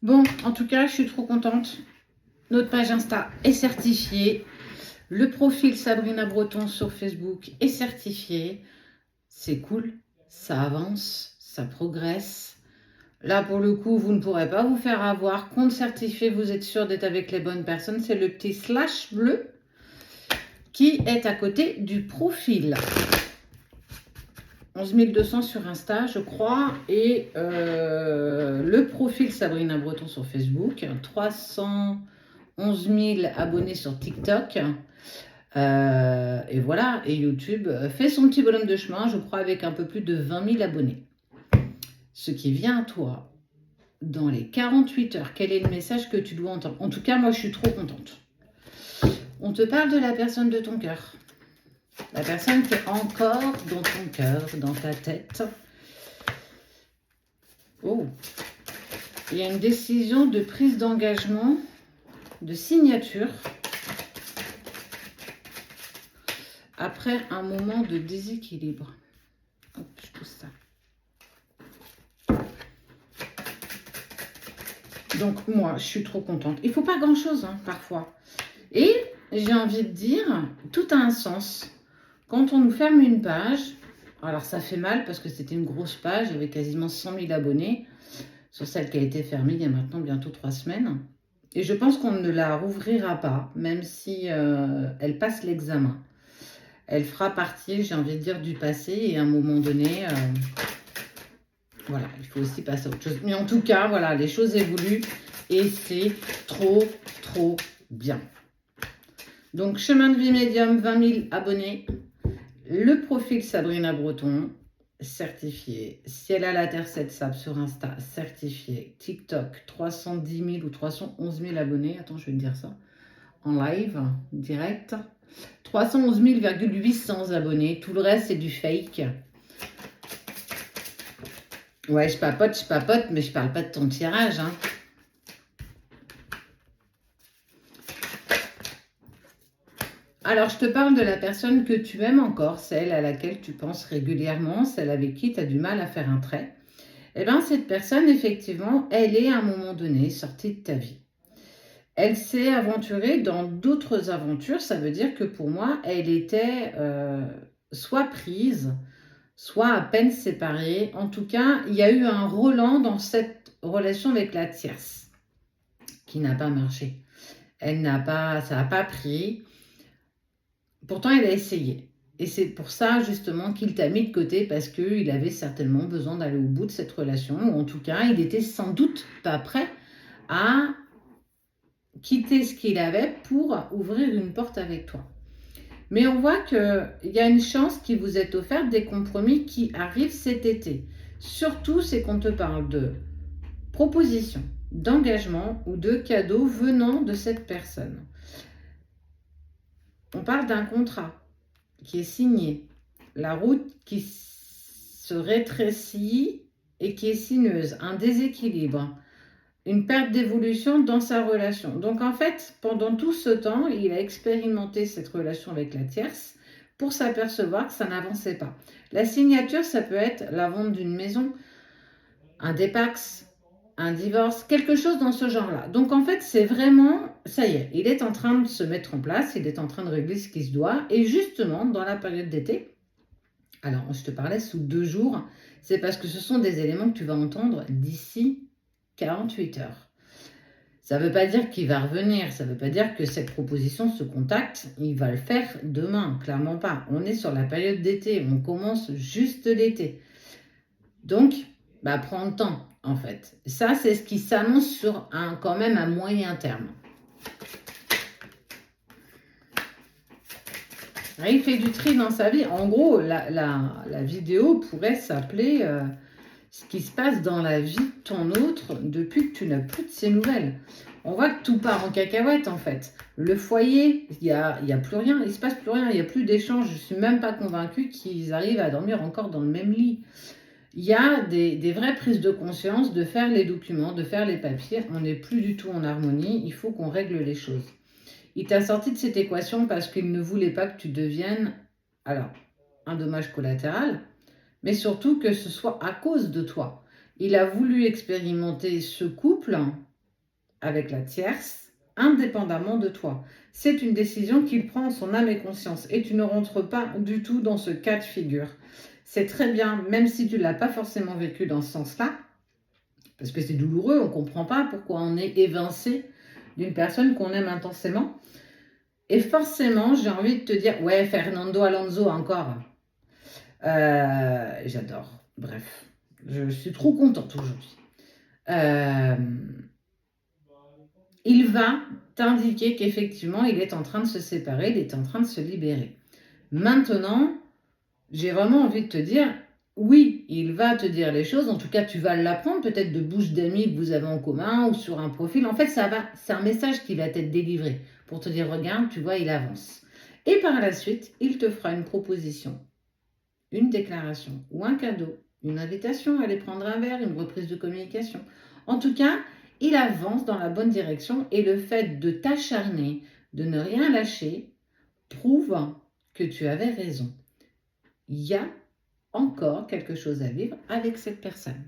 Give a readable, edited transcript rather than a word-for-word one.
Bon, en tout cas, je suis trop contente. Notre page Insta est certifiée. Le profil Sabrina Breton sur Facebook est certifié. C'est cool, ça avance, ça progresse. Là, pour le coup, vous ne pourrez pas vous faire avoir. Compte certifié, vous êtes sûr d'être avec les bonnes personnes. C'est le petit slash bleu qui est à côté du profil. 11 200 sur Insta, je crois, et le profil Sabrina Breton sur Facebook, 311 000 abonnés sur TikTok, et voilà, et YouTube fait son petit bonhomme de chemin, je crois, avec un peu plus de 20 000 abonnés. Ce qui vient à toi, dans les 48 heures, quel est le message que tu dois entendre? En tout cas, moi, je suis trop contente. On te parle de la personne de ton cœur. La personne qui est encore dans ton cœur, dans ta tête. Oh, il y a une décision de prise d'engagement, de signature, après un moment de déséquilibre. Hop, je pousse ça. Donc moi, je suis trop contente. Il ne faut pas grand-chose, hein, parfois. Et j'ai envie de dire, tout a un sens. Quand on nous ferme une page, alors ça fait mal parce que c'était une grosse page, il y avait quasiment 100 000 abonnés sur celle qui a été fermée il y a maintenant bientôt 3 semaines. Et je pense qu'on ne la rouvrira pas, même si elle passe l'examen. Elle fera partie, j'ai envie de dire, du passé. Et à un moment donné, voilà, il faut aussi passer à autre chose. Mais en tout cas, voilà, les choses évoluent et c'est trop, trop bien. Donc, chemin de vie médium, 20 000 abonnés. Le profil Sabrina Breton, certifié. Ciel à la Terre 7 Sable sur Insta, certifié. TikTok, 310 000 ou 311 000 abonnés. Attends, je vais te dire ça. En live, direct. 311 800 abonnés. Tout le reste, c'est du fake. Ouais, je papote, mais je parle pas de ton tirage, hein. Alors, je te parle de la personne que tu aimes encore, celle à laquelle tu penses régulièrement, celle avec qui tu as du mal à faire un trait. Eh bien, cette personne, effectivement, elle est à un moment donné sortie de ta vie. Elle s'est aventurée dans d'autres aventures. Ça veut dire que pour moi, elle était soit prise, soit à peine séparée. En tout cas, il y a eu un Roland dans cette relation avec la tierce qui n'a pas marché. Ça n'a pas pris. Pourtant, elle a essayé. Et c'est pour ça, justement, qu'il t'a mis de côté parce qu'il avait certainement besoin d'aller au bout de cette relation. Ou en tout cas, il était sans doute pas prêt à quitter ce qu'il avait pour ouvrir une porte avec toi. Mais on voit qu'il y a une chance qui vous est offerte, des compromis qui arrivent cet été. Surtout, c'est qu'on te parle de propositions, d'engagement ou de cadeaux venant de cette personne. On parle d'un contrat qui est signé, la route qui se rétrécit et qui est sinueuse, un déséquilibre, une perte d'évolution dans sa relation. Donc en fait, pendant tout ce temps, il a expérimenté cette relation avec la tierce pour s'apercevoir que ça n'avançait pas. La signature, ça peut être la vente d'une maison, un dépax, un divorce, quelque chose dans ce genre-là. Donc en fait, c'est vraiment, ça y est, il est en train de se mettre en place, il est en train de régler ce qui se doit. Et justement, dans la période d'été, alors je te parlais sous 2 jours, c'est parce que ce sont des éléments que tu vas entendre d'ici 48 heures. Ça ne veut pas dire qu'il va revenir, ça ne veut pas dire que cette proposition, ce contact, il va le faire demain, clairement pas. On est sur la période d'été, on commence juste l'été. Donc, prends le temps, en fait. Ça, c'est ce qui s'annonce sur quand même un moyen terme. Il fait du tri dans sa vie. En gros, la vidéo pourrait s'appeler ce qui se passe dans la vie de ton autre depuis que tu n'as plus de ses nouvelles. On voit que tout part en cacahuète, en fait. Le foyer, il y a plus rien, il ne se passe plus rien, il n'y a plus d'échange. Je ne suis même pas convaincue qu'ils arrivent à dormir encore dans le même lit. Il y a des vraies prises de conscience de faire les documents, de faire les papiers. On n'est plus du tout en harmonie. Il faut qu'on règle les choses. Il t'a sorti de cette équation parce qu'il ne voulait pas que tu deviennes, alors, un dommage collatéral, mais surtout que ce soit à cause de toi. Il a voulu expérimenter ce couple avec la tierce, indépendamment de toi. C'est une décision qu'il prend en son âme et conscience et tu ne rentres pas du tout dans ce cas de figure. C'est très bien, même si tu ne l'as pas forcément vécu dans ce sens-là, parce que c'est douloureux, on ne comprend pas pourquoi on est évincé d'une personne qu'on aime intensément. Et forcément, j'ai envie de te dire, ouais, Fernando Alonso encore. J'adore. Bref, je suis trop contente aujourd'hui. Il va t'indiquer qu'effectivement, il est en train de se séparer, il est en train de se libérer. Maintenant, j'ai vraiment envie de te dire, oui, il va te dire les choses, en tout cas, tu vas l'apprendre peut-être de bouche d'amis que vous avez en commun ou sur un profil. En fait, c'est un message qui va t'être délivré pour te dire, regarde, tu vois, il avance. Et par la suite, il te fera une proposition, une déclaration ou un cadeau, une invitation à aller prendre un verre, une reprise de communication. En tout cas, il avance dans la bonne direction et le fait de t'acharner, de ne rien lâcher, prouve que tu avais raison. Il y a encore quelque chose à vivre avec cette personne.